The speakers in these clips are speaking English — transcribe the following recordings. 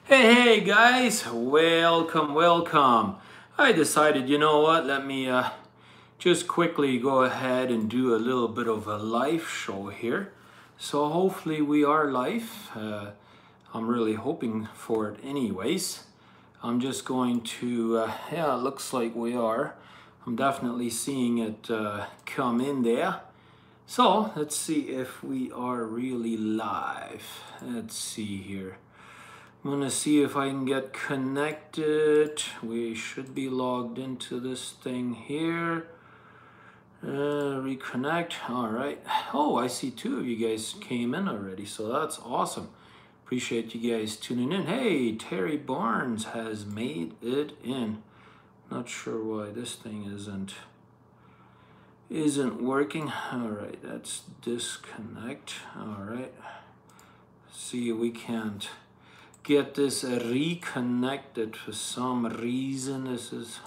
Hey guys, welcome. I decided, you know what, let me just quickly go ahead and do a little bit of a live show here. So hopefully we are live. I'm really hoping for it anyways. I'm just going to, yeah, it looks like we are. I'm definitely seeing it come in there. So let's see if we are really live. Let's see here. I'm gonna see if I can get connected. We should be logged into this thing here. Reconnect. All right. Oh, I see two of you guys came in already, so that's awesome. Appreciate you guys tuning in. Hey, Terry Barnes has made it in. Not sure why this thing isn't working. All right, let's disconnect. All right. See, we can't get this reconnected for some reason. This is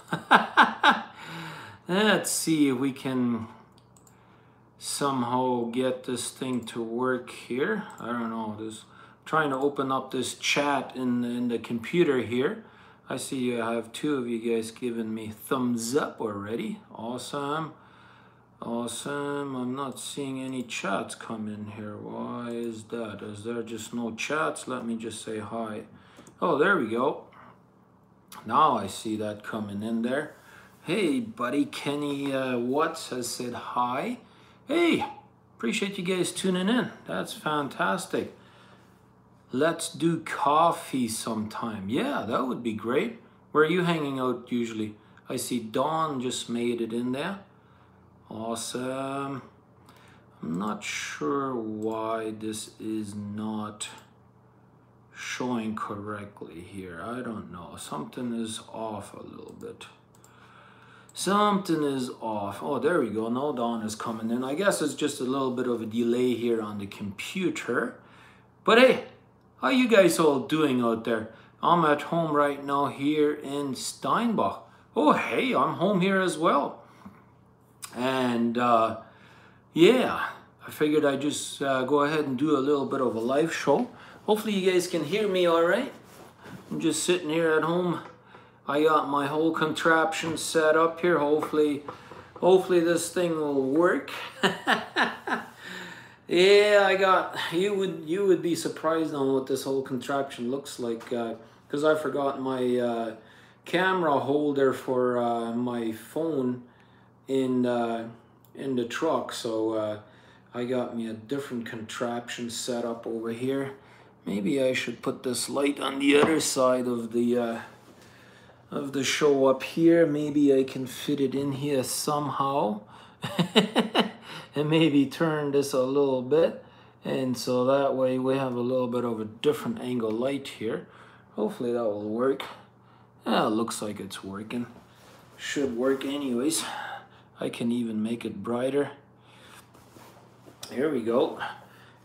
let's see if we can somehow get this thing to work here. I don't know, this trying to open up this chat in the computer here. I see I have two of you guys giving me thumbs up already. Awesome. I'm not seeing any chats come in here. Why is that? Is there just no chats? Let me just say hi. Oh, there we go. Now I see that coming in there. Hey, buddy Kenny Watts has said hi. Hey, appreciate you guys tuning in. That's fantastic. Let's do coffee sometime. Yeah, that would be great. Where are you hanging out usually? I see Dawn just made it in there. Awesome. I'm not sure why this is not showing correctly here. I don't know. Something is off a little bit. Something is off. Oh, there we go. Now Dawn is coming in. I guess it's just a little bit of a delay here on the computer. But hey, how you guys all doing out there? I'm at home right now here in Steinbach. Oh, hey, I'm home here as well. And yeah, I figured I'd just go ahead and do a little bit of a live show. Hopefully you guys can hear me all right. I'm just sitting here at home. I got my whole contraption set up here. Hopefully this thing will work. Yeah, I got, you would be surprised on what this whole contraption looks like, because I forgot my camera holder for my phone in the truck, so I got me a different contraption set up over here. Maybe I should put this light on the other side of the show up here. Maybe I can fit it in here somehow. And maybe turn this a little bit, and so that way we have a little bit of a different angle light here. Hopefully that will work. Yeah, it looks like it's working. Should work anyways. I can even make it brighter. Here we go.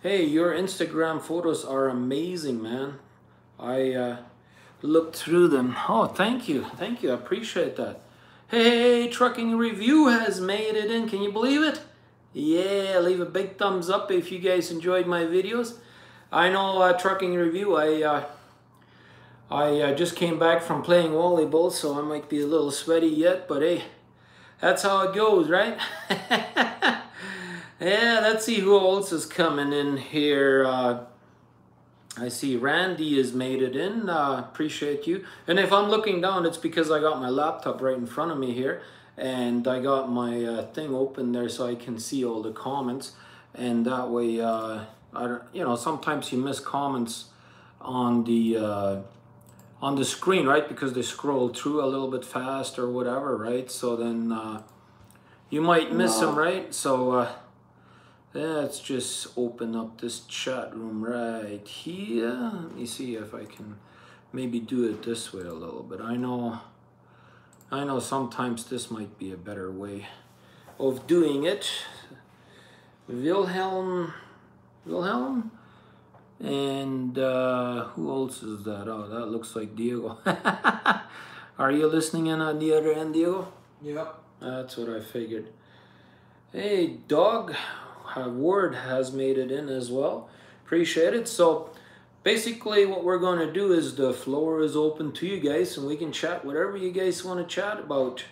Hey, your Instagram photos are amazing, man. I looked through them. Oh, thank you. I appreciate that. Hey, Trucking Review has made it in. Can you believe it? Yeah, leave a big thumbs up if you guys enjoyed my videos. I know Trucking Review, I just came back from playing volleyball, so I might be a little sweaty yet, but hey, that's how it goes, right? Yeah, let's see who else is coming in here. I see Randy has made it in. Appreciate you. And if I'm looking down, it's because I got my laptop right in front of me here, and I got my thing open there so I can see all the comments. And that way, I don't, you know, sometimes you miss comments on the screen, right? Because they scroll through a little bit fast or whatever, right? So then you might miss them, right? So let's just open up this chat room right here. Let me see if I can maybe do it this way a little bit. I know sometimes this might be a better way of doing it. Wilhelm, and who else is that? Oh, that looks like Diego. Are you listening in on the other end, Diego? Yep. That's what I figured. Hey, Dog Ward has made it in as well. Appreciate it. So basically what we're going to do is the floor is open to you guys and we can chat whatever you guys want to chat about.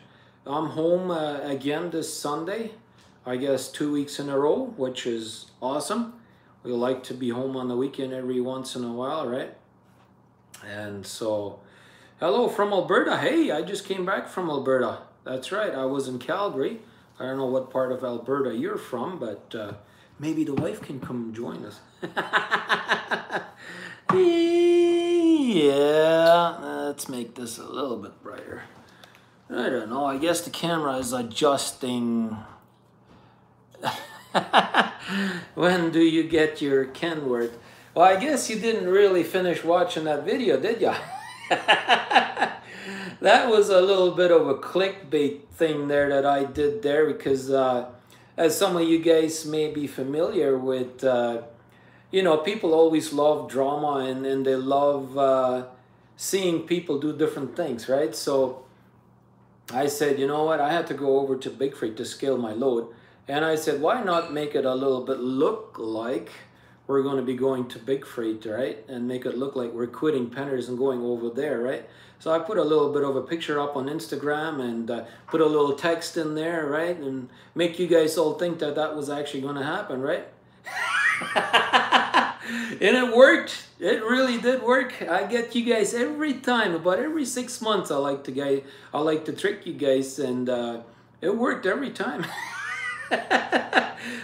I'm home again this Sunday, I guess 2 weeks in a row, which is awesome. We like to be home on the weekend every once in a while, right? And so, hello from Alberta. Hey, I just came back from Alberta. That's right, I was in Calgary. I don't know what part of Alberta you're from, but maybe the wife can come join us. Yeah, let's make this a little bit brighter. I don't know, I guess the camera is adjusting. When do you get your Kenworth? Well, I guess you didn't really finish watching that video, did ya? That was a little bit of a clickbait thing there that I did there because as some of you guys may be familiar with, you know, people always love drama and they love seeing people do different things, right? So I said, you know what, I had to go over to Big Freight to scale my load. And I said, why not make it a little bit look like we're going to be going to Big Freight, right? And make it look like we're quitting Penners and going over there, right? So I put a little bit of a picture up on Instagram and put a little text in there, right? And make you guys all think that that was actually going to happen, right? And it worked. It really did work. I get you guys every time, about every 6 months. I like to trick you guys, and it worked every time.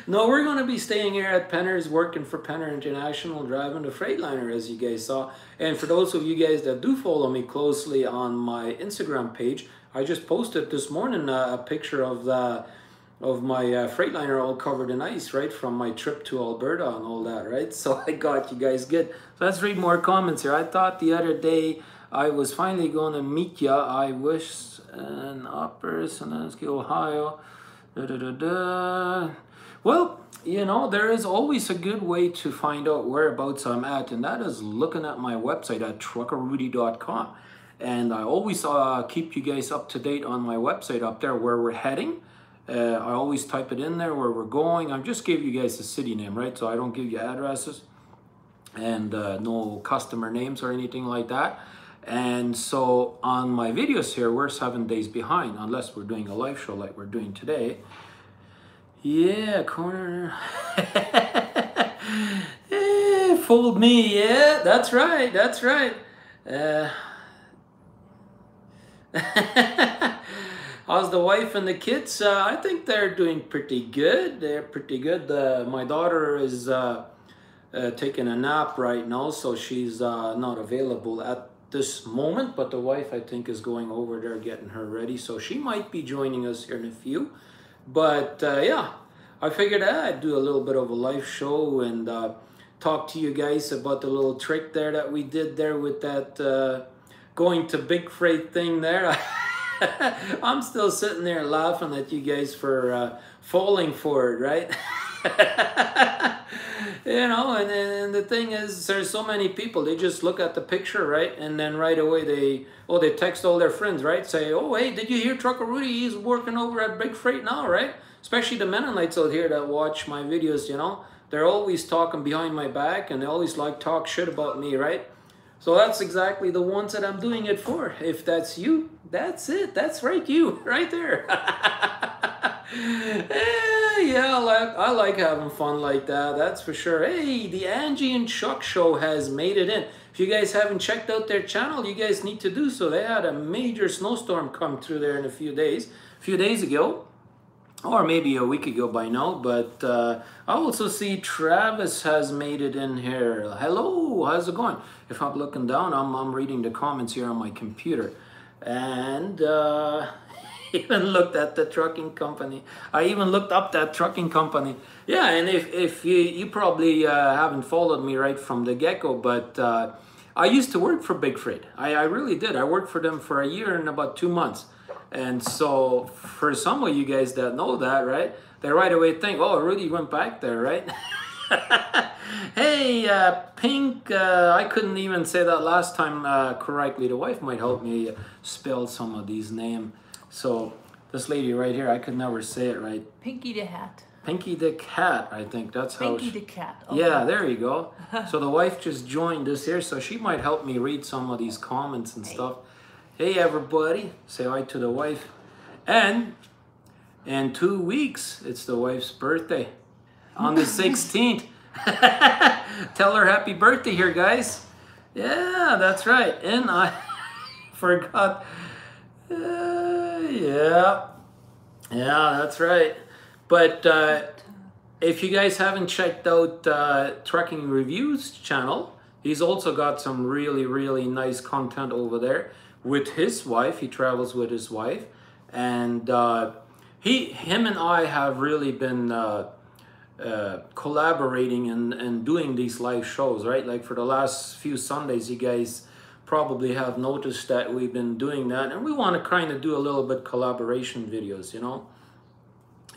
No, we're going to be staying here at Penners, working for Penner International, driving the Freightliner, as you guys saw. And for those of you guys that do follow me closely on my Instagram page, I just posted this morning a picture of my Freightliner all covered in ice, right, from my trip to Alberta and all that, right? So I got you guys good. So let's read more comments here. I thought the other day I was finally going to meet ya. I wish an uppers and Ohio. Well, you know, there is always a good way to find out whereabouts I'm at, and that is looking at my website at truckerrudi.com. And I always keep you guys up to date on my website up there where we're heading. I always type it in there where we're going. I just gave you guys the city name, right? So I don't give you addresses and no customer names or anything like that. And so on my videos here, we're 7 days behind, unless we're doing a live show like we're doing today. Yeah, corner. Fooled me. Yeah, that's right. That's right. How's the wife and the kids? I think they're doing pretty good. They're pretty good. My daughter is taking a nap right now, so she's not available at this moment, but the wife, I think, is going over there getting her ready, so she might be joining us here in a few. But yeah, I figured I'd do a little bit of a live show and talk to you guys about the little trick there that we did there with that going to Big Freight thing there. I'm still sitting there laughing at you guys for falling for it, right? You know, and the thing is, there's so many people, they just look at the picture, right? And then right away they text all their friends, right? Say, oh, hey, did you hear Trucker Rudi? He's working over at Big Freight now, right? Especially the Mennonites out here that watch my videos, you know? They're always talking behind my back and they always like talk shit about me, right? So that's exactly the ones that I'm doing it for. If that's you, that's it. That's right, you, right there. Yeah, I like having fun like that, that's for sure. Hey, the Angie and Chuck show has made it in. If you guys haven't checked out their channel, you guys need to do so. They had a major snowstorm come through there in a few days ago, or maybe a week ago by now. But I also see Travis has made it in here. Hello, how's it going? If I'm looking down, I'm reading the comments here on my computer. And even looked at the trucking company. I even looked up that trucking company. Yeah, and if you probably haven't followed me right from the get-go, but I used to work for Big Freight. I really did. I worked for them for a year and about 2 months. And so for some of you guys that know that, right, they right away think, oh, Rudi went back there, right? Hey, Pink, I couldn't even say that last time correctly. The wife might help me spell some of these names. So this lady right here, I could never say it right. Pinky the Hat. Pinky the cat, I think that's how. Pinky the cat. Okay. Yeah, there you go. So the wife just joined us here, so she might help me read some of these comments and stuff. Hey everybody, say hi to the wife. And in 2 weeks, it's the wife's birthday on the 16th. Tell her happy birthday here, guys. Yeah, that's right. And I forgot. Yeah, that's right. But if you guys haven't checked out Trucking Reviews channel, he's also got some really, really nice content over there with his wife. He travels with his wife, and him and I have really been collaborating and doing these live shows, right? Like for the last few Sundays, you guys probably have noticed that we've been doing that, and we want to kind of do a little bit collaboration videos, you know,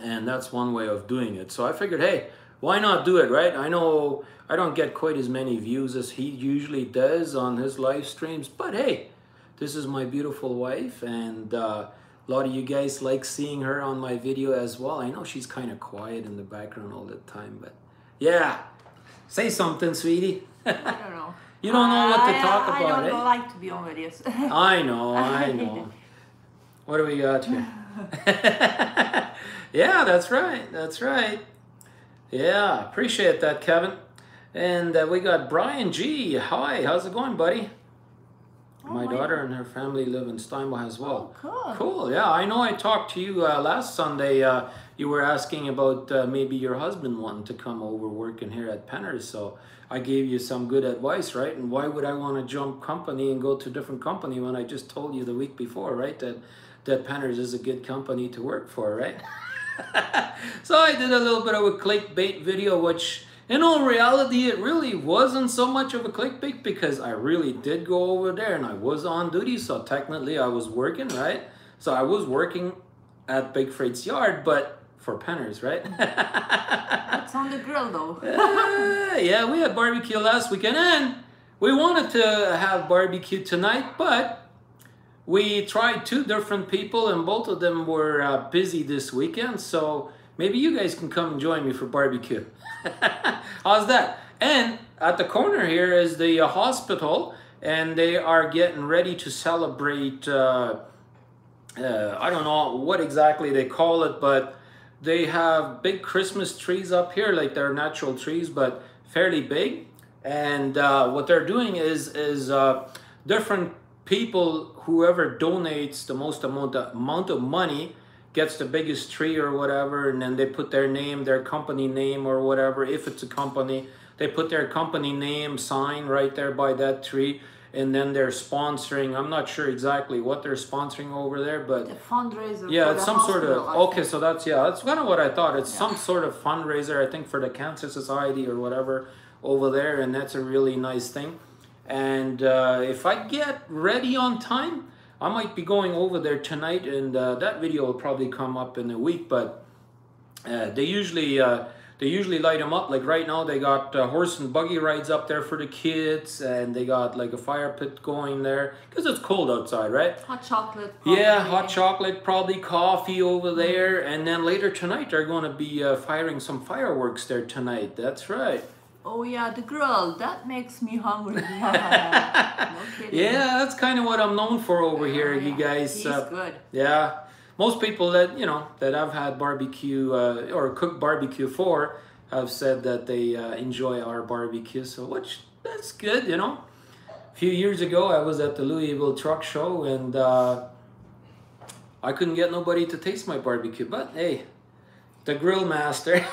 and that's one way of doing it. So I figured, hey, why not do it, right? I know I don't get quite as many views as he usually does on his live streams, but hey, this is my beautiful wife, and a lot of you guys like seeing her on my video as well. I know she's kind of quiet in the background all the time, but yeah, say something, sweetie. I don't know. You don't know what to talk about, I don't like to be on videos. I know. What do we got here? Yeah, that's right. Yeah, appreciate that, Kevin. And we got Brian G. Hi, how's it going, buddy? My daughter and her family live in Steinbach as well. Oh, cool. Cool, yeah. I know I talked to you last Sunday. You were asking about maybe your husband wanting to come over working here at Penner's. So I gave you some good advice, right? And why would I want to jump company and go to a different company when I just told you the week before, right? That Penner's is a good company to work for, right? So I did a little bit of a clickbait video, which in all reality, it really wasn't so much of a clickbait because I really did go over there and I was on duty. So technically I was working, right? So I was working at Big Freight's yard, but for Penner's, right? That's on the grill though. Yeah, we had barbecue last weekend and we wanted to have barbecue tonight, but we tried 2 different people and both of them were busy this weekend. So maybe you guys can come and join me for barbecue. How's that? And at the corner here is the hospital, and they are getting ready to celebrate, I don't know what exactly they call it, but they have big Christmas trees up here, like they're natural trees, but fairly big. And what they're doing is different people, whoever donates the most amount of money gets the biggest tree or whatever, and then they put their name, their company name or whatever. If it's a company, they put their company name sign right there by that tree, and then they're sponsoring. I'm not sure exactly what they're sponsoring over there, but the fundraiser. Yeah, for it's the some sort of hospital, okay. So that's kind of what I thought. It's some sort of fundraiser, I think, for the Cancer Society or whatever over there, and that's a really nice thing. And if I get ready on time, I might be going over there tonight, and that video will probably come up in a week. But they usually light them up. Like right now, they got horse and buggy rides up there for the kids, and they got like a fire pit going there because it's cold outside, right? Hot chocolate. Probably. Yeah, hot chocolate, probably coffee over there, and then later tonight they're going to be firing some fireworks there tonight. That's right. Oh yeah, the grill. That makes me hungry. No kidding. Yeah, that's kind of what I'm known for over here, you guys. He's good. Yeah, most people that that I've had barbecue or cooked barbecue for have said that they enjoy our barbecue. So that's good, you know. A few years ago, I was at the Louisville Truck Show, and I couldn't get nobody to taste my barbecue. But hey, the grill master.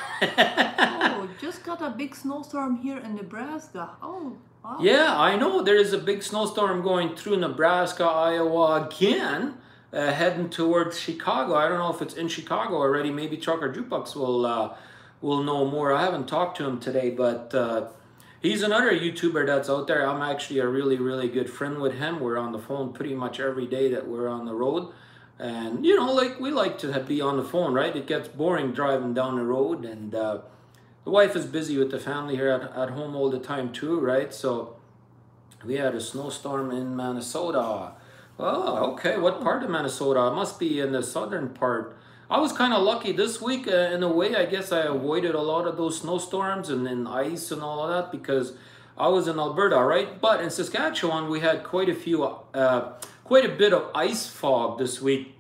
Oh, just got a big snowstorm here in Nebraska. Oh, wow. Yeah, I know there is a big snowstorm going through Nebraska, Iowa again, heading towards Chicago. I don't know if it's in Chicago already. Maybe Trucker Jukebox will know more. I haven't talked to him today, but he's another YouTuber that's out there. I'm actually a really, really good friend with him. We're on the phone pretty much every day that we're on the road. And, you know, like we like to be on the phone, right? It gets boring driving down the road, and the wife is busy with the family here at home all the time too, right? So we had a snowstorm in Minnesota. Oh, okay. What part of Minnesota? It must be in the southern part. I was kind of lucky this week in a way. I guess I avoided a lot of those snowstorms and ice and all of that because I was in Alberta, right? But in Saskatchewan, we had quite a bit of ice fog this week.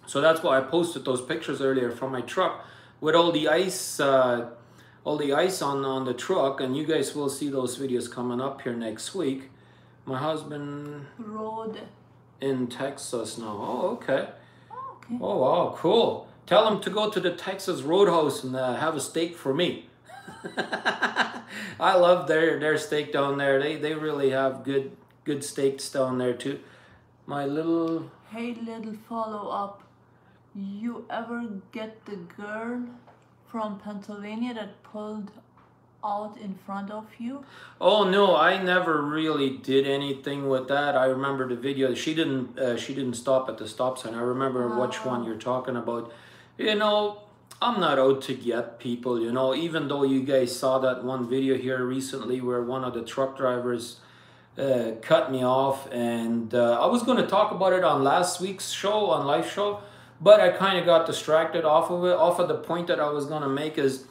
So that's why I posted those pictures earlier from my truck with all the ice on the truck, and you guys will see those videos coming up here next week. My husband Road. in Texas now. Oh, okay. Okay. Oh, wow, cool. Tell him to go to the Texas Roadhouse and have a steak for me. I love their steak down there. They really have good steaks down there too. My little... Hey, little follow-up. You ever get the girl from Pennsylvania that pulled out in front of you? Oh no, I never really did anything with that. I remember the video. She didn't stop at the stop sign. I remember which one you're talking about. You know, I'm not out to get people, you know, even though you guys saw that one video here recently where one of the truck drivers cut me off, and I was going to talk about it on last week's show, on live show, but I kind of got distracted off of the point that I was going to make. Is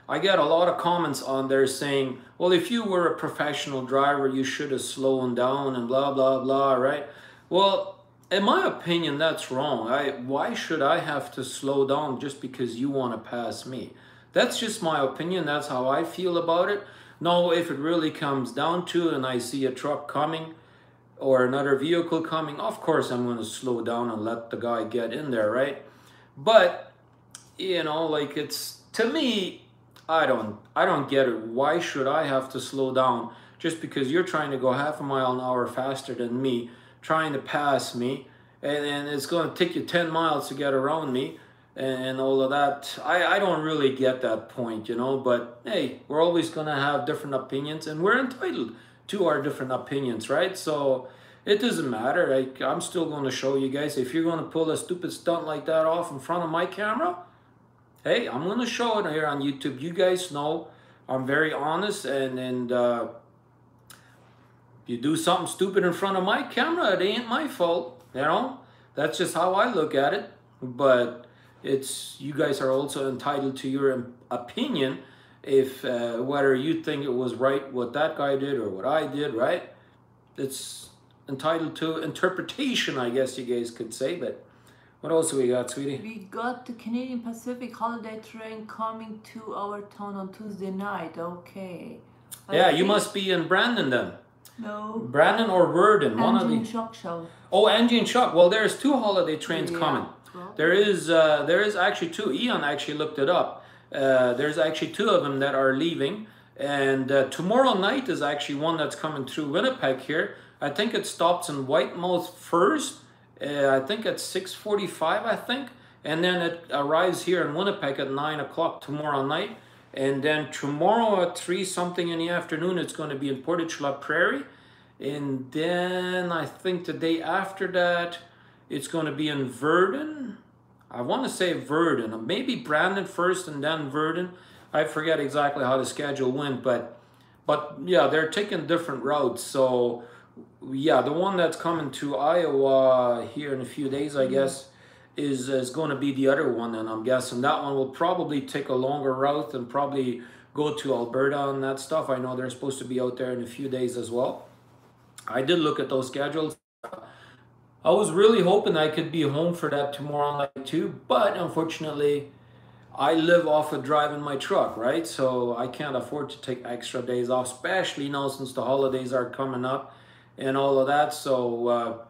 I get a lot of comments on there saying, well, if you were a professional driver, you should have slowed down and blah, blah, blah, right? Well, in my opinion, that's wrong. Why should I have to slow down just because you want to pass me? That's just my opinion. That's how I feel about it. No, if it really comes down to it and I see a truck coming or another vehicle coming, of course I'm going to slow down and let the guy get in there, right? But, you know, like, it's, to me, I don't get it. Why should I have to slow down just because you're trying to go half a mile an hour faster than me, trying to pass me, and it's going to take you 10 miles to get around me and all of that. I don't really get that point, you know, but hey, we're always going to have different opinions, and we're entitled to our different opinions, right? So it doesn't matter. Like, I'm still going to show you guys. If you're going to pull a stupid stunt like that off in front of my camera, hey, I'm going to show it here on YouTube. You guys know I'm very honest, and you do something stupid in front of my camera, it ain't my fault, you know? That's just how I look at it. But it's, you guys are also entitled to your opinion, if whether you think it was right what that guy did or what I did, right? It's entitled to interpretation, I guess you guys could say. But what else we got, sweetie? We got the Canadian Pacific holiday train coming to our town on Tuesday night. Okay. Yeah, you must be in Brandon then. No. Brandon or Worden, one of the... Shock show. Oh, Angie and Chuck. Well, there's 2 holiday trains coming. Well, There is actually 2. Ian actually looked it up. There's actually 2 of them that are leaving, and tomorrow night is actually one that's coming through Winnipeg here. I think it stops in Whitemouth first. I think at 6:45, I think, and then it arrives here in Winnipeg at 9 o'clock tomorrow night. And then tomorrow at 3 something in the afternoon, it's going to be in Portage La Prairie. And then I think the day after that, it's going to be in Virden. I want to say Virden, maybe Brandon first and then Virden. I forget exactly how the schedule went, but yeah, they're taking different routes. So yeah, the one that's coming to Iowa here in a few days, I guess, is going to be the other one, and I'm guessing that one will probably take a longer route and probably go to Alberta and that stuff. I know they're supposed to be out there in a few days as well. I did look at those schedules. I was really hoping I could be home for that tomorrow night too, but unfortunately I live off of driving my truck, right? So I can't afford to take extra days off, especially now since the holidays are coming up and all of that. So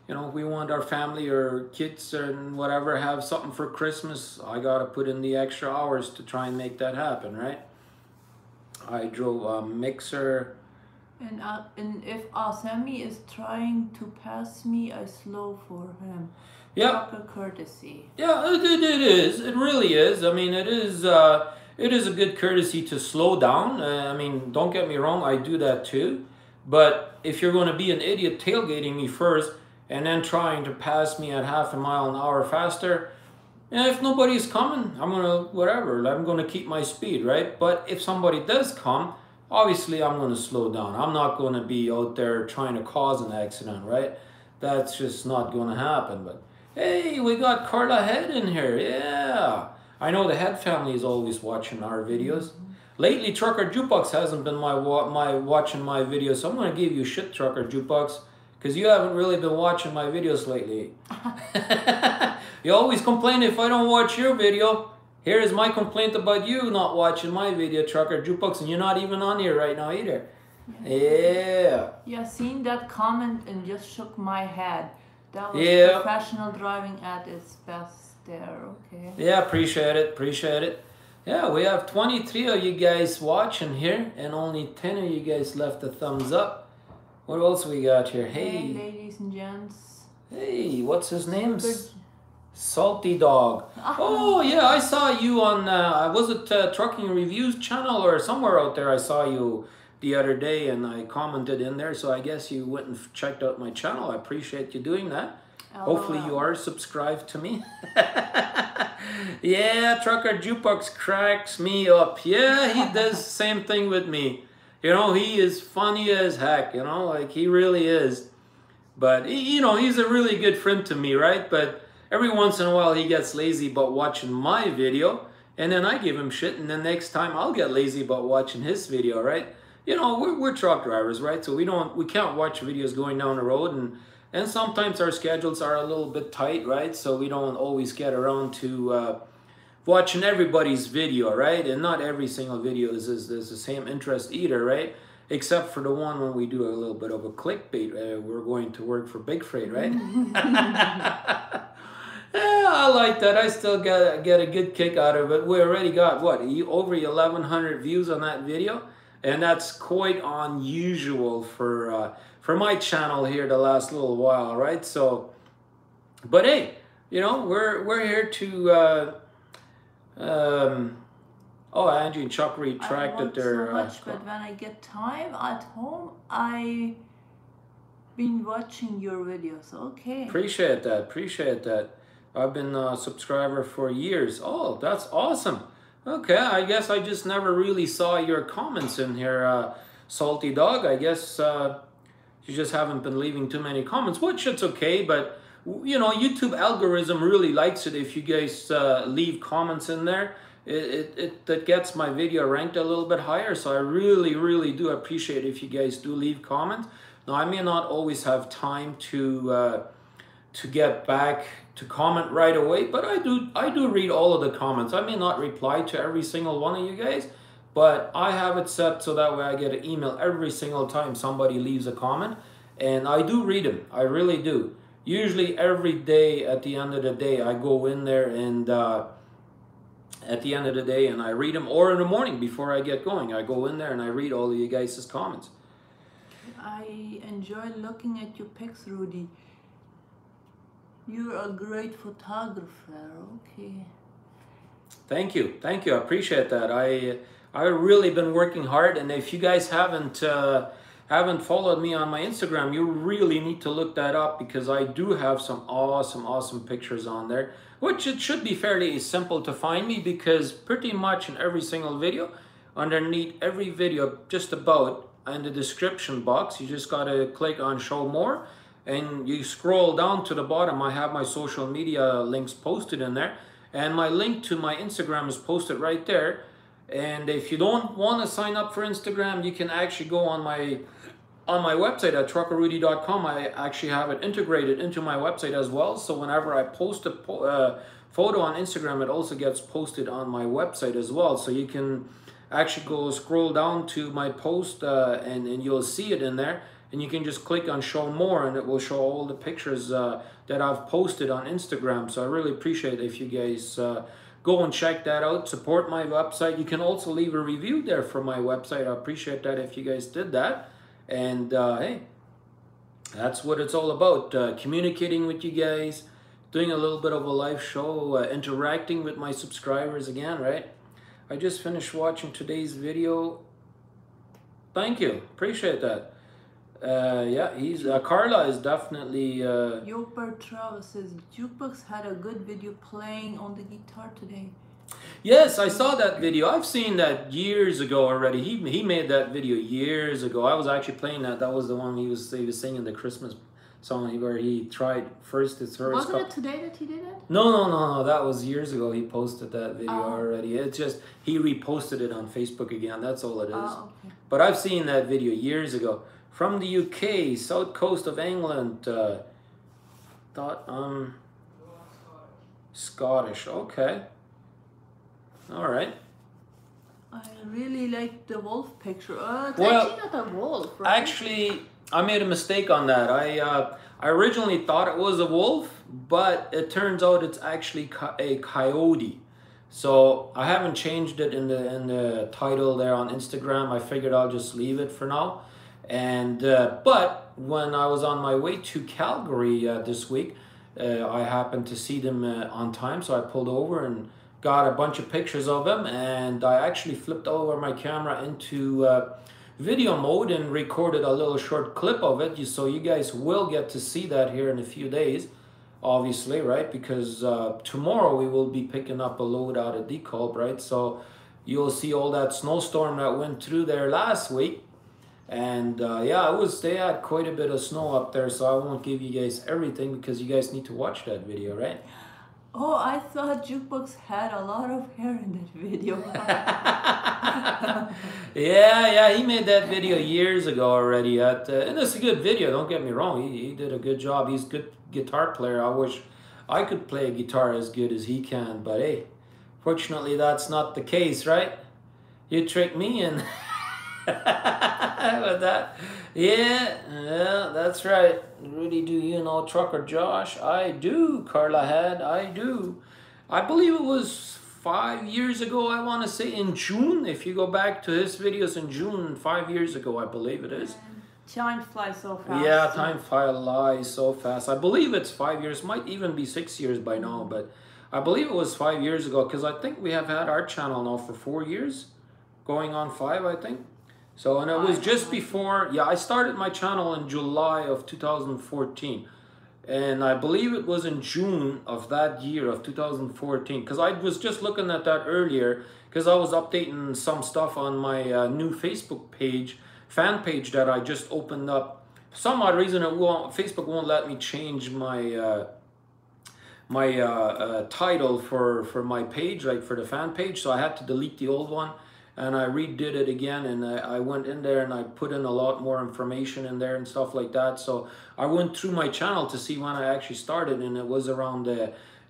you know, we want our family or kids and whatever have something for Christmas. I gotta put in the extra hours to try and make that happen, right? I drove a mixer. And if Asami is trying to pass me, I slow for him. Yeah. Trucker courtesy. Yeah, it is. It really is. I mean, it is a good courtesy to slow down. I mean, don't get me wrong, I do that too. But if you're going to be an idiot tailgating me first and then trying to pass me at half a mile an hour faster, and if nobody's coming, I'm going to, whatever, I'm going to keep my speed, right? But if somebody does come, obviously I'm going to slow down. I'm not going to be out there trying to cause an accident, right? That's just not going to happen. But Hey, we got Carla Head in here. Yeah. I know the Head family is always watching our videos. Lately, Trucker Jukebox hasn't been watching my videos, so I'm going to give you shit, Trucker Jukebox, because you haven't really been watching my videos lately. You always complain if I don't watch your video. Here is my complaint about you not watching my video, Trucker Jukebox, and you're not even on here right now either. Yeah. Yeah, seen that comment and just shook my head. That was professional driving at its best there, okay. Yeah, appreciate it, appreciate it. Yeah, we have 23 of you guys watching here, and only 10 of you guys left a thumbs up. What else we got here? Hey, ladies and gents. Hey, what's his name? Salty Dog. Oh, yeah, I saw you on, was it Trucking Reviews channel or somewhere out there? I saw you the other day and I commented in there, so I guess you went and checked out my channel. I appreciate you doing that. Hopefully you are subscribed to me. Yeah, Trucker Jukebox cracks me up. Yeah, he does the same thing with me. You know, he is funny as heck, you know, like he really is. But, you know, he's a really good friend to me, right? But every once in a while he gets lazy about watching my video, and then I give him shit, and then next time I'll get lazy about watching his video, right? You know, we're truck drivers, right? So we can't watch videos going down the road, and sometimes our schedules are a little bit tight, right? So we don't always get around to watching everybody's video, right? And not every single video is the same interest either, right? Except for the one when we do a little bit of a clickbait. We're going to work for Big Freight, right? Yeah, I like that. I still get a good kick out of it. We already got, what, over 1,100 views on that video? And that's quite unusual for my channel here the last little while, right? So, but hey, you know, we're here to oh, Angie and Chuck retracted their so much, but when I get time at home, I've been watching your videos. Okay. Appreciate that. Appreciate that. I've been a subscriber for years. Oh, that's awesome. Okay, I guess I just never really saw your comments in here, Salty Dog. I guess you just haven't been leaving too many comments, which it's okay, but you know, YouTube algorithm really likes it if you guys leave comments in there. That gets my video ranked a little bit higher, so I really do appreciate if you guys do leave comments. Now, I may not always have time to get back to comment right away, but I do read all of the comments. I may not reply to every single one of you guys, but I have it set so that way I get an email every single time somebody leaves a comment, and I do read them. I really do. Usually every day at the end of the day, I go in there and at the end of the day and I read them, or in the morning before I get going, I go in there and I read all of you guys' comments. I enjoy looking at your pics, Rudi. You're a great photographer. Okay. Thank you, I appreciate that. I really been working hard, and if you guys haven't followed me on my Instagram, you really need to look that up, because I do have some awesome pictures on there, which it should be fairly simple to find me, because pretty much in every single video, underneath every video, just about in the description box, you just gotta click on show more, and you scroll down to the bottom. I have my social media links posted in there, and my link to my Instagram is posted right there. And if you don't want to sign up for Instagram, you can actually go on my website at truckerrudi.com. I actually have it integrated into my website as well, so whenever I post a photo on Instagram, it also gets posted on my website as well. So you can actually go scroll down to my post and you'll see it in there, and you can just click on show more and it will show all the pictures that I've posted on Instagram. So I really appreciate it if you guys go and check that out, support my website. You can also leave a review there for my website. I appreciate that if you guys did that. And hey, that's what it's all about, communicating with you guys, doing a little bit of a live show, interacting with my subscribers again, right? I just finished watching today's video. Thank you, appreciate that. Yeah, he's Carla is definitely Yoper Travis says Jukebox had a good video playing on the guitar today. Yes, I saw that video. I've seen that years ago already. He made that video years ago. I was actually playing that. That was the one he was singing the Christmas Something where he tried first to throw his Wasn't it today that he did it? No. That was years ago. He posted that video Oh. already. It's just he reposted it on Facebook again. That's all it is. Oh, okay. But I've seen that video years ago from the UK, south coast of England. Thought Scottish. Okay. All right. I really like the wolf picture. It's Well, actually not a wolf, right? Actually, I made a mistake on that. I originally thought it was a wolf, but it turns out it's actually a coyote. So I haven't changed it in the title there on Instagram. I figured I'll just leave it for now. And but when I was on my way to Calgary this week, I happened to see them on time, so I pulled over and got a bunch of pictures of them, and I actually flipped over my camera into video mode and recorded a little short clip of it, so you guys will get to see that here in a few days, obviously, right? Because tomorrow we will be picking up a load out of DeKalb, right? So you'll see all that snowstorm that went through there last week. And yeah, they had quite a bit of snow up there, so I won't give you guys everything because you guys need to watch that video, right? Oh, I thought Jukebox had a lot of hair in that video. Yeah, he made that video years ago already. And it's a good video, don't get me wrong. He did a good job. He's a good guitar player. I wish I could play a guitar as good as he can, but hey, fortunately that's not the case, right? You tricked me in. With that. Yeah, that's right. Rudi, do you know Trucker Josh? I do, Carla Head, I do. I believe it was 5 years ago, I want to say in June. If you go back to his videos in June, 5 years ago, I believe it is. Time flies so fast. Yeah, time flies so fast. I believe it's 5 years, might even be 6 years by now, but I believe it was 5 years ago because I think we have had our channel now for 4 years, going on 5, I think. So, and it was just before, yeah, I started my channel in July of 2014. And I believe it was in June of that year of 2014. Because I was just looking at that earlier. Because I was updating some stuff on my new Facebook page, fan page that I just opened up. For some odd reason, Facebook won't let me change my title for my page, like for the fan page. So I had to delete the old one. And I redid it again, and I went in there and I put in a lot more information in there and stuff like that. So I went through my channel to see when I actually started, and it was around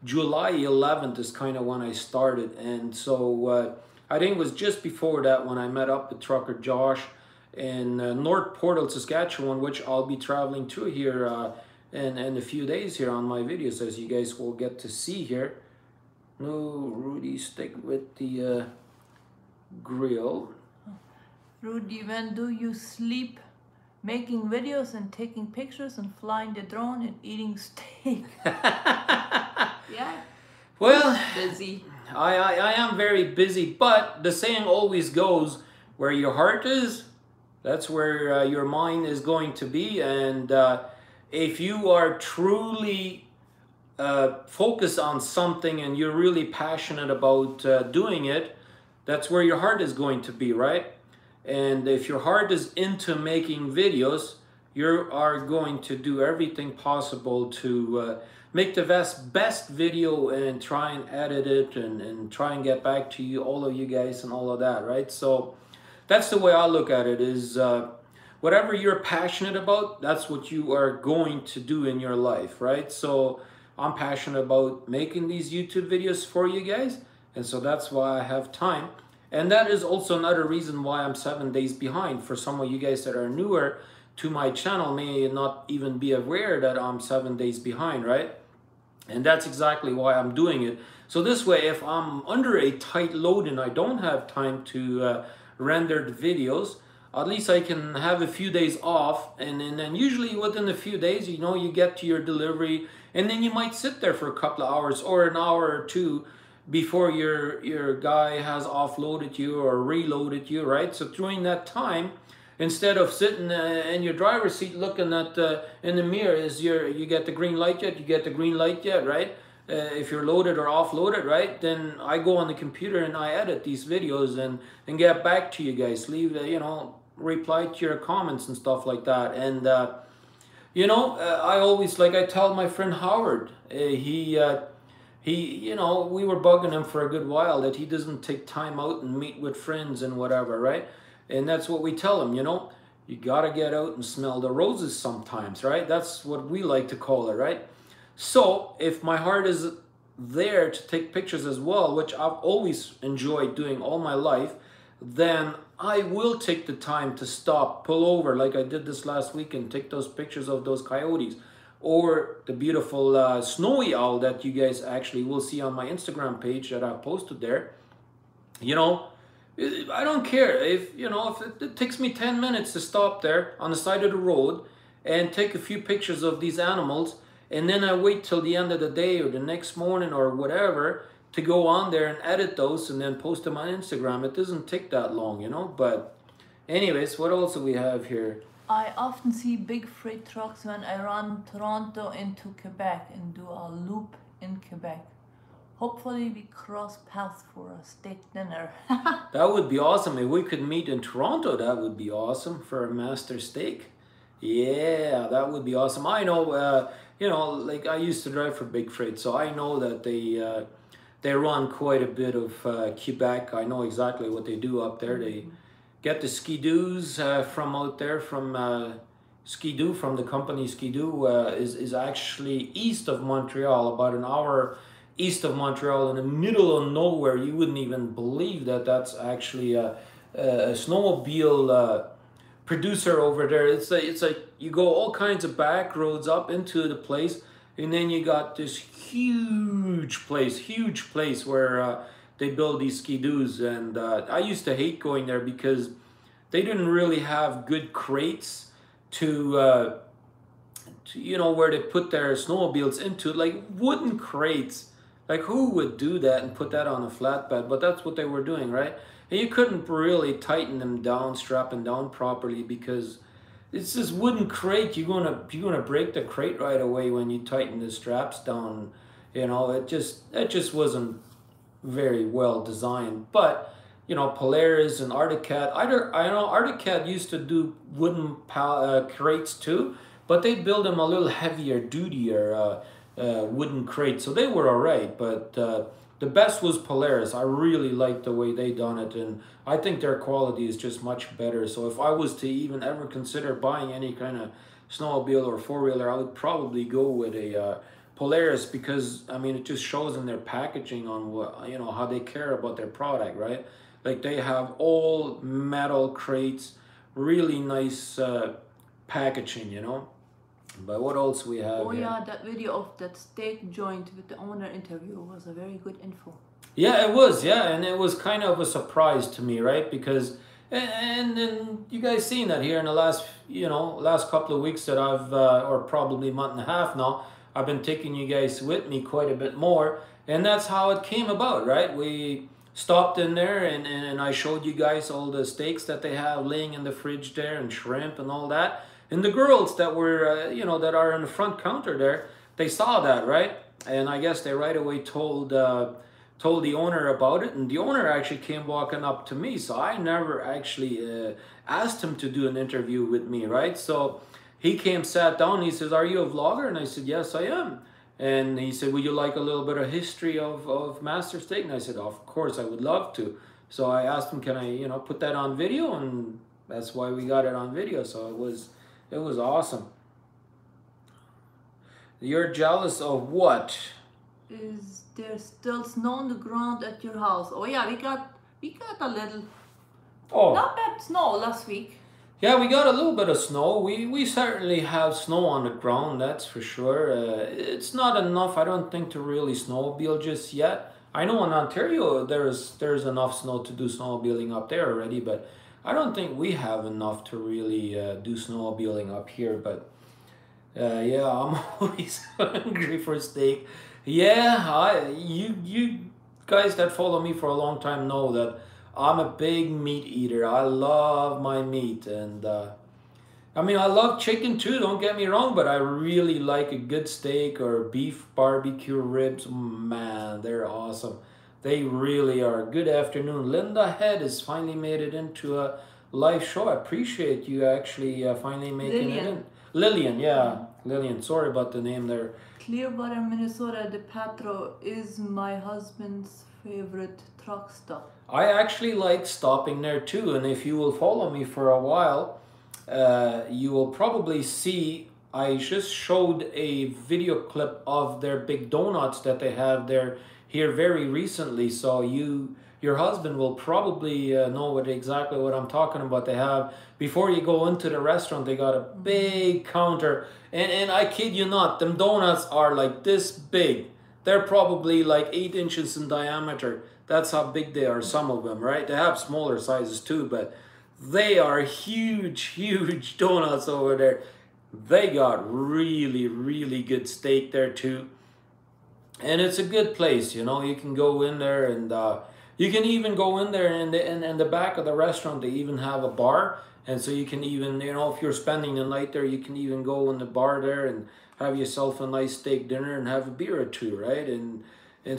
July 11th is kind of when I started. And so I think it was just before that when I met up with Trucker Josh in North Portal, Saskatchewan, which I'll be traveling to here in a few days here on my videos, as you guys will get to see here. No, Rudi, stick with the grill. Rudi, when do you sleep? Making videos and taking pictures and flying the drone and eating steak. Yeah. Well, Busy. I am very busy, but the saying always goes, where your heart is, that's where your mind is going to be. And if you are truly focused on something and you're really passionate about doing it, that's where your heart is going to be, right? And if your heart is into making videos, you are going to do everything possible to make the best video and try and edit it and try and get back to you, all of you guys and all of that, right? So that's the way I look at it, is whatever you're passionate about, that's what you are going to do in your life, right? So I'm passionate about making these YouTube videos for you guys. And so that's why I have time. And that is also another reason why I'm 7 days behind. For some of you guys that are newer to my channel may not even be aware that I'm 7 days behind, right? And that's exactly why I'm doing it. So this way, if I'm under a tight load and I don't have time to render the videos, at least I can have a few days off. And then usually within a few days, you know, you get to your delivery. And then you might sit there for a couple of hours or an hour or two before your guy has offloaded you or reloaded you, right? So during that time, instead of sitting in your driver's seat looking at in the mirror, you get the green light yet? You get the green light yet, right? If you're loaded or offloaded, right? Then I go on the computer and I edit these videos and get back to you guys. Leave, you know, reply to your comments and stuff like that. And You know, I always, like I tell my friend Howard, you know, we were bugging him for a good while that he doesn't take time out and meet with friends and whatever, right? And that's what we tell him, you know, you gotta get out and smell the roses sometimes, right? That's what we like to call it, right? So if my heart is there to take pictures as well, which I've always enjoyed doing all my life, then I will take the time to stop, pull over like I did this last week and take those pictures of those coyotes or the beautiful snowy owl that you guys actually will see on my Instagram page that I posted there. You know, I don't care if, you know, if it takes me 10 minutes to stop there on the side of the road and take a few pictures of these animals, and then I wait till the end of the day or the next morning or whatever to go on there and edit those and then post them on Instagram. It doesn't take that long, you know. But anyways, what else do we have here? I often see big freight trucks when I run Toronto into Quebec and do a loop in Quebec. Hopefully we cross paths for a steak dinner. That would be awesome. If we could meet in Toronto, that would be awesome for a master steak. Yeah, that would be awesome. I know, you know, like I used to drive for Big Freight, so I know that they run quite a bit of Quebec. I know exactly what they do up there. They get the skidoos from out there, from Skidoo, from the company Skidoo, is actually east of Montreal, about an hour east of Montreal, in the middle of nowhere. You wouldn't even believe that that's actually a snowmobile producer over there. It's like you go all kinds of back roads up into the place, and then you got this huge place where they build these skidoos. And I used to hate going there because they didn't really have good crates to you know, where they put their snowmobiles into, like wooden crates. Like who would do that and put that on a flatbed? But that's what they were doing, right? And you couldn't really tighten them down, strap them down properly, because it's this wooden crate. You're gonna break the crate right away when you tighten the straps down. You know, it just wasn't very well designed. But you know, Polaris and Arctic Cat. I know Arctic Cat used to do wooden crates too, but they build them a little heavier, dutier wooden crates, so they were all right. But the best was Polaris. I really liked the way they done it, and I think their quality is just much better. So if I was to even ever consider buying any kind of snowmobile or four-wheeler, I would probably go with a Polaris, because I mean, it just shows in their packaging on what, you know, how they care about their product, right? Like they have all metal crates, really nice packaging, you know. But what else we have? Oh yeah, that video of that steak joint with the owner interview was a very good info. Yeah, it was. Yeah, and it was kind of a surprise to me, right? Because and you guys seen that here in the last, you know, last couple of weeks that I've or probably month and a half now, I've been taking you guys with me quite a bit more, and that's how it came about, right? We stopped in there and I showed you guys all the steaks that they have laying in the fridge there, and shrimp and all that. And the girls that were, you know, that are in the front counter there, they saw that, right? And I guess they right away told the owner about it, and the owner actually came walking up to me. So I never actually asked him to do an interview with me, right? So he came, sat down, he says, "Are you a vlogger?" And I said, "Yes, I am." And he said, "Would you like a little bit of history of Master Steak?" And I said, "Of course, I would love to." So I asked him, "Can I, you know, put that on video?" And that's why we got it on video. So it was awesome. You're jealous of what? Is there still snow on the ground at your house? Oh yeah, we got a little, not bad snow last week. Yeah, we got a little bit of snow. We certainly have snow on the ground, that's for sure. It's not enough, I don't think, to really snowmobile just yet. I know in Ontario there's enough snow to do snowmobiling up there already, but I don't think we have enough to really do snowmobiling up here. But yeah, I'm always hungry for steak. Yeah, you guys that follow me for a long time know that I'm a big meat eater. I love my meat, and I mean, I love chicken too, don't get me wrong, but I really like a good steak or beef barbecue ribs. Man, they're awesome. They really are. Good afternoon. Linda Head has finally made it into a live show. I appreciate you actually finally making it in. Lillian, yeah. Lillian, sorry about the name there. Clearwater, Minnesota, the Patro is my husband's favorite truck stop. I actually like stopping there too, and if you will follow me for a while, you will probably see I just showed a video clip of their big donuts that they have there here very recently. So your husband will probably know exactly what I'm talking about. They have, before you go into the restaurant, they got a big counter, and I kid you not, them donuts are like this big. They're probably like 8 inches in diameter. That's how big they are, some of them, right? They have smaller sizes too, but they are huge, huge donuts over there. They got really, really good steak there too. And it's a good place, you know. You can go in there, and you can even go in there, and in the back of the restaurant, they even have a bar. And so you can even, you know, if you're spending the night there, you can even go in the bar there and have yourself a nice steak dinner and have a beer or two, right? And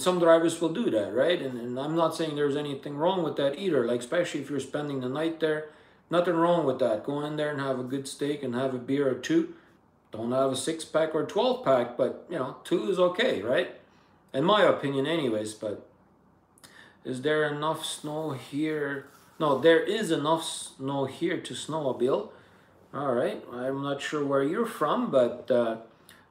some drivers will do that, right? And I'm not saying there's anything wrong with that either, like especially if you're spending the night there. Nothing wrong with that. Go in there and have a good steak and have a beer or two. Don't have a 6-pack or 12-pack, but, you know, 2 is okay, right? In my opinion anyways. But is there enough snow here? No, there is enough snow here to snowmobile. All right, I'm not sure where you're from, but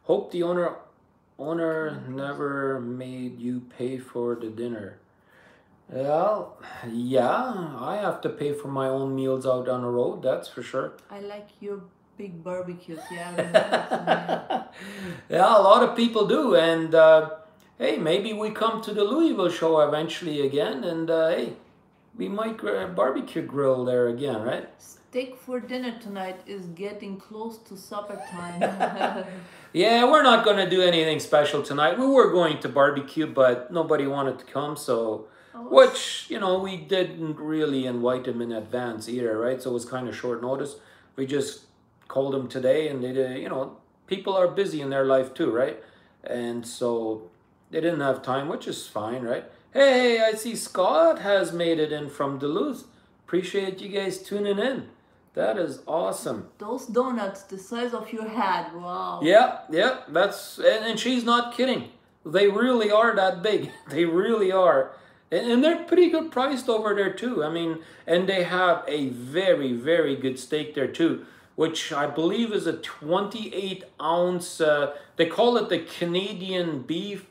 hope the owner never made you pay for the dinner. Well, yeah, I have to pay for my own meals out on the road, that's for sure. I like your big barbecues, yeah. Yeah, a lot of people do, and hey, maybe we come to the Louisville show eventually again, and hey, we might barbecue grill there again, right? Steak for dinner tonight is getting close to supper time. Yeah, we're not going to do anything special tonight. We were going to barbecue, but nobody wanted to come, so... Which, you know, we didn't really invite them in advance either, right? So it was kind of short notice. We just called them today, and they, you know, people are busy in their life too, right? And so they didn't have time, which is fine, right? Hey, I see Scott has made it in from Duluth. Appreciate you guys tuning in. That is awesome. Those donuts, the size of your head, wow. Yeah, that's, and she's not kidding. They really are that big. They really are. And they're pretty good priced over there too. I mean, and they have a very, very good steak there too, which I believe is a 28-ounce, they call it the Canadian beef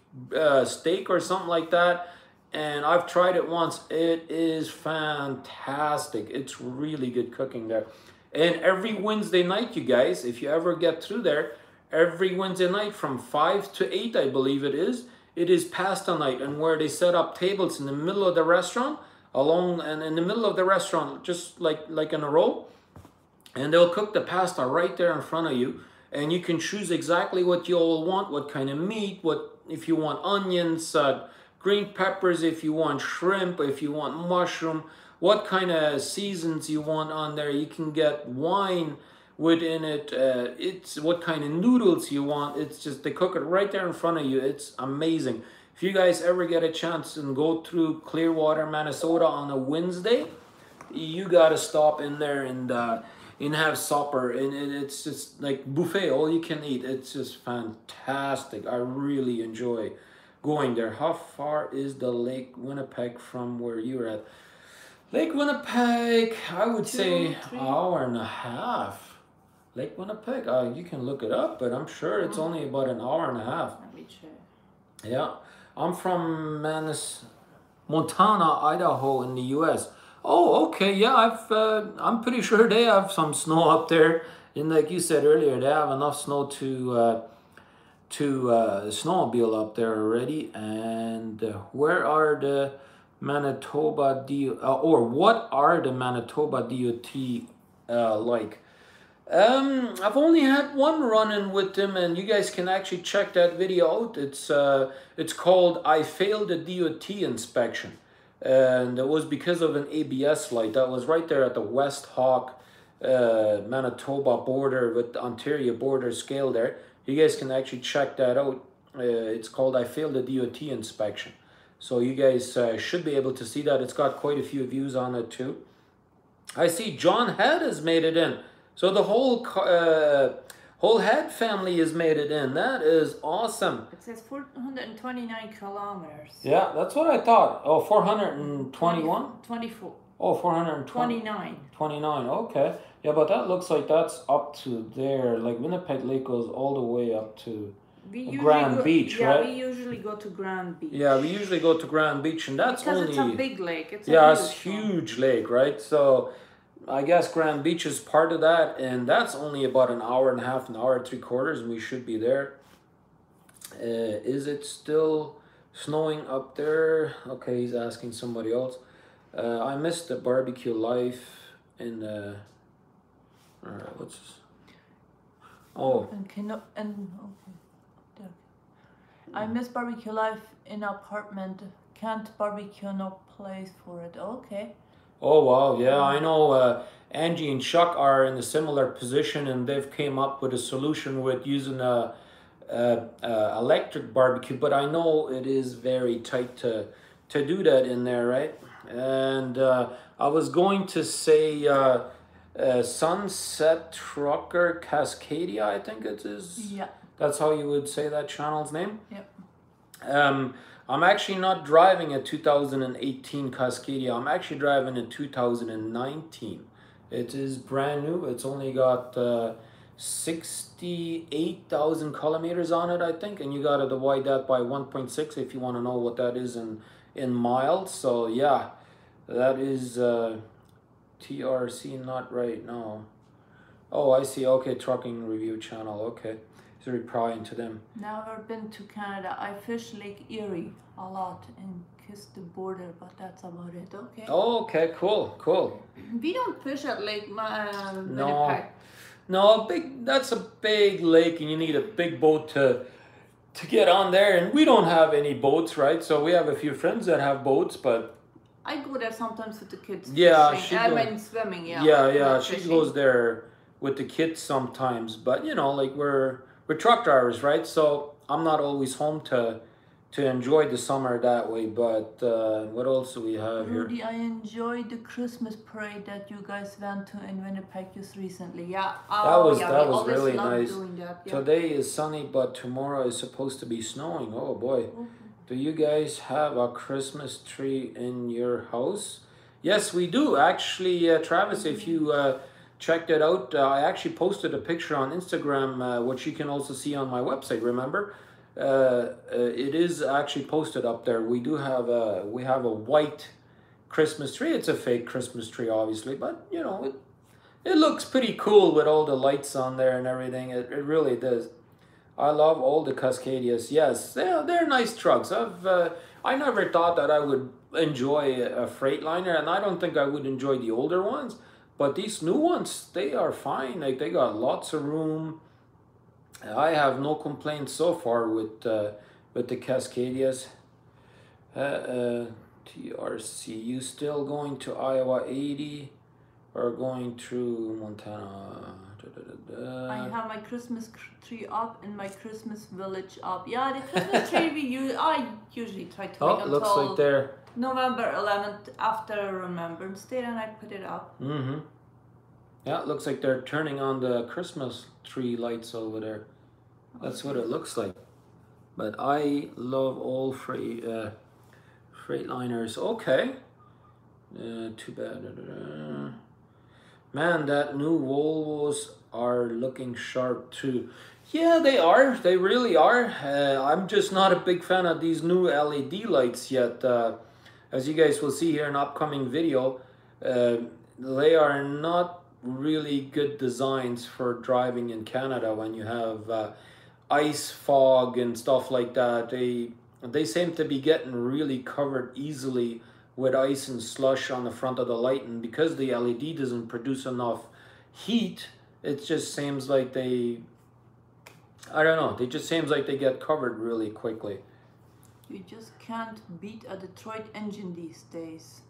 steak or something like that. And I've tried it once. It is fantastic. It's really good cooking there. And every Wednesday night, you guys, if you ever get through there, every Wednesday night from 5 to 8, I believe it is pasta night, and where they set up tables in the middle of the restaurant, and in the middle of the restaurant, just like in a row, and they'll cook the pasta right there in front of you, and you can choose exactly what you all want, what kind of meat, what if you want onions, green peppers, if you want shrimp, if you want mushroom, what kind of seasons you want on there. You can get wine within it. It's what kind of noodles you want. It's just, they cook it right there in front of you. It's amazing. If you guys ever get a chance and go through Clearwater, Minnesota on a Wednesday, you gotta stop in there and have supper. And it's just like buffet, all you can eat. It's just fantastic. I really enjoy going there. How far is the Lake Winnipeg from where you're at? Lake Winnipeg, I would say 2, 3 hour and a half. Lake Winnipeg, you can look it up, but I'm sure it's only about an hour and a half. Let me check. Yeah, I'm from Montana, Idaho in the U.S. Oh, okay, yeah, I'm pretty sure they have some snow up there. And like you said earlier, they have enough snow to snowmobile up there already. And where are the Manitoba or what are the Manitoba DOT like? I've only had one run-in with them, and you guys can actually check that video out. It's called "I Failed the DOT Inspection," and it was because of an ABS light that was right there at the West Hawk, Manitoba border with the Ontario border scale there. You guys can actually check that out. It's called "I Failed the DOT Inspection," so you guys should be able to see that. It's got quite a few views on it too. I see John Head has made it in. So the Whole head family has made it in. That is awesome. It says 429 kilometers. Yeah, that's what I thought. Oh, 421? 24. Oh, 420. 29. 29, okay. Yeah, but that looks like that's up to there. Like Winnipeg Lake goes all the way up to Grand Beach, right? Yeah, we usually go to Grand Beach. Yeah, we usually go to Grand Beach, and that's because only... it's a big lake. It's a huge lake, right? So I guess Grand Beach is part of that, and that's only about an hour and a half, an hour and 3/4, and we should be there. Is it still snowing up there? Okay, he's asking somebody else. I missed the barbecue life in the... All right, what's this? Oh. I miss barbecue life in apartment. Can't barbecue, no place for it. Okay. Oh wow, yeah, I know. Angie and Chuck are in a similar position, and they've came up with a solution with using a electric barbecue. But I know it is very tight to do that in there, right? And I was going to say Sunset Trucker Cascadia, I think it is. Yeah. That's how you would say that channel's name? Yep. I'm actually not driving a 2018 Cascadia. I'm actually driving a 2019. It is brand new. It's only got 68,000 kilometers on it, I think. And you got to divide that by 1.6 if you want to know what that is in miles. So yeah, that is TRC, not right now. Oh, I see. Okay, trucking review channel. Okay. He's replying to them. Never been to Canada. I fish Lake Erie a lot and kiss the border, but that's about it. Okay. Oh, okay, cool, cool. We don't fish at Lake Winnipeg. No, that's a big lake, and you need a big boat to get on there. And we don't have any boats, right? So we have a few friends that have boats, but I go there sometimes with the kids. Yeah, fishing. Swimming. Yeah. Yeah. She goes there with the kids sometimes, but you know, like we're truck drivers, right? So I'm not always home to enjoy the summer that way. But what else do we have here? Rudi, I enjoyed the Christmas parade that you guys went to in Winnipeg just recently. Yeah, that was really nice. Doing that. Yeah. Today is sunny, but tomorrow is supposed to be snowing. Oh boy. Okay. Do you guys have a Christmas tree in your house? Yes, we do. Actually, Travis, if you checked it out, I actually posted a picture on Instagram, which you can also see on my website, remember? It is actually posted up there. We have a white Christmas tree. It's a fake Christmas tree, obviously, but you know, it looks pretty cool with all the lights on there and everything. It really does. I love all the Cascadias. Yes, they're nice trucks. I never thought that I would enjoy a Freightliner, and I don't think I would enjoy the older ones. But these new ones, they are fine. Like they got lots of room. I have no complaints so far with the Cascadias. TRC, you still going to Iowa 80 or going through Montana? I have my Christmas tree up and my Christmas village up. Yeah, the Christmas tree I usually try to make looks like there. November 11th after Remembrance Day, and I put it up. Mm-hmm. Yeah, it looks like they're turning on the Christmas tree lights over there. That's what it looks like. But I love all Freightliners. Okay. Too bad. Man, that new Volvos are looking sharp too. Yeah, they are. They really are. I'm just not a big fan of these new LED lights yet. As you guys will see here in an upcoming video, they are not really good designs for driving in Canada when you have ice, fog, and stuff like that. They seem to be getting really covered easily with ice and slush on the front of the light, and because the LED doesn't produce enough heat, it just seems like I don't know, it just seems like they get covered really quickly. You just can't beat a Detroit engine these days.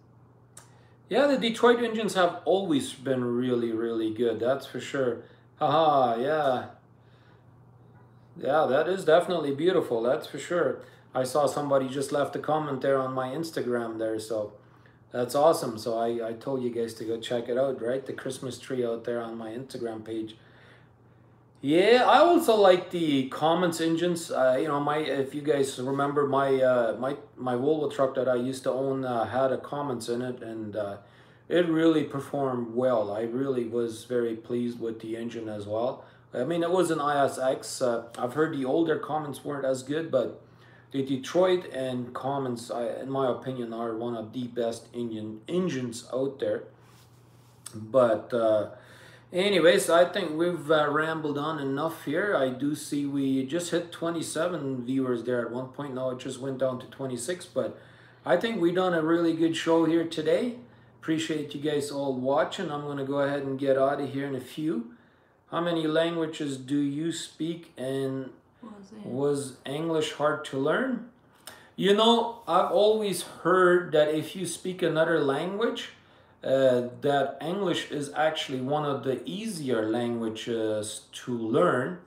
Yeah, the Detroit engines have always been really, really good, that's for sure. Haha, yeah. Yeah, that is definitely beautiful, that's for sure. I saw somebody just left a comment there on my Instagram there, so that's awesome. So I told you guys to go check it out, right? The Christmas tree out there on my Instagram page. Yeah, I also like the Commons engines. You know, if you guys remember my Volvo truck that I used to own had a Commons in it, and it really performed well. I really was very pleased with the engine as well. I mean, it was an ISX. I've heard the older Commons weren't as good, but the Detroit and Commons, in my opinion, are one of the best engines out there. But anyways, I think we've rambled on enough here. I do see we just hit 27 viewers there at one point. Now it just went down to 26, but I think we done a really good show here today. Appreciate you guys all watching. I'm going to go ahead and get out of here in a few. How many languages do you speak, and was English hard to learn? You know, I've always heard that if you speak another language, that English is actually one of the easier languages to learn.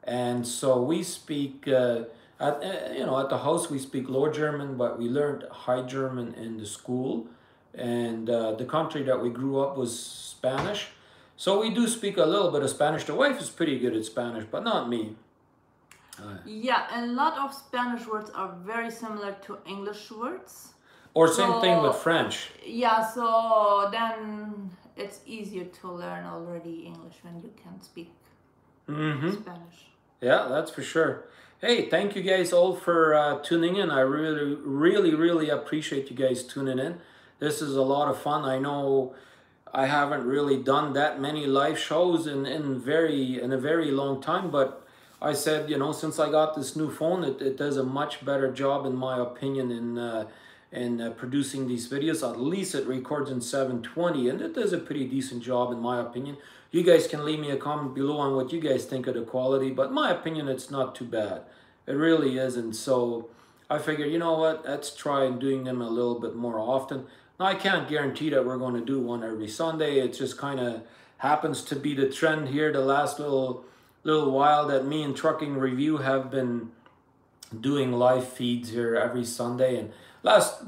And so we speak, at the house we speak Low German, but we learned High German in the school. And the country that we grew up was Spanish. So we do speak a little bit of Spanish. The wife is pretty good at Spanish, but not me. Yeah, and a lot of Spanish words are very similar to English words. Or same thing with French. Yeah, so then it's easier to learn already English when you can speak Spanish. Yeah, that's for sure. Hey, thank you guys all for tuning in. I really appreciate you guys tuning in. This is a lot of fun. I know I haven't really done that many live shows in a very long time, but I said, you know, since I got this new phone, it does a much better job, in my opinion, in producing these videos. At least it records in 720, and it does a pretty decent job, in my opinion. You guys can leave me a comment below on what you guys think of the quality, but in my opinion, it's not too bad. It really isn't. So I figured, you know what, let's try doing them a little bit more often. Now, I can't guarantee that we're going to do one every Sunday. It just kind of happens to be the trend here the last little while that me and Trucking Review have been doing live feeds here every Sunday. And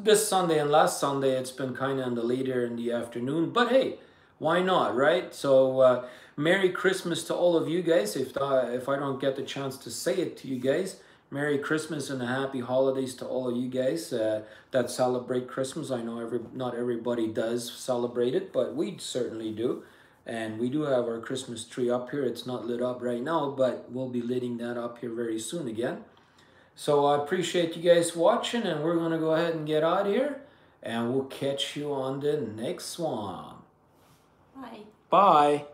this Sunday and last Sunday, it's been kind of in the later in the afternoon. But hey, why not, right? So Merry Christmas to all of you guys. If I don't get the chance to say it to you guys, Merry Christmas and a happy holidays to all of you guys that celebrate Christmas. I know not everybody does celebrate it, but we certainly do. And we do have our Christmas tree up here. It's not lit up right now, but we'll be lighting that up here very soon again. So I appreciate you guys watching, and we're going to go ahead and get out of here. And we'll catch you on the next one. Bye. Bye.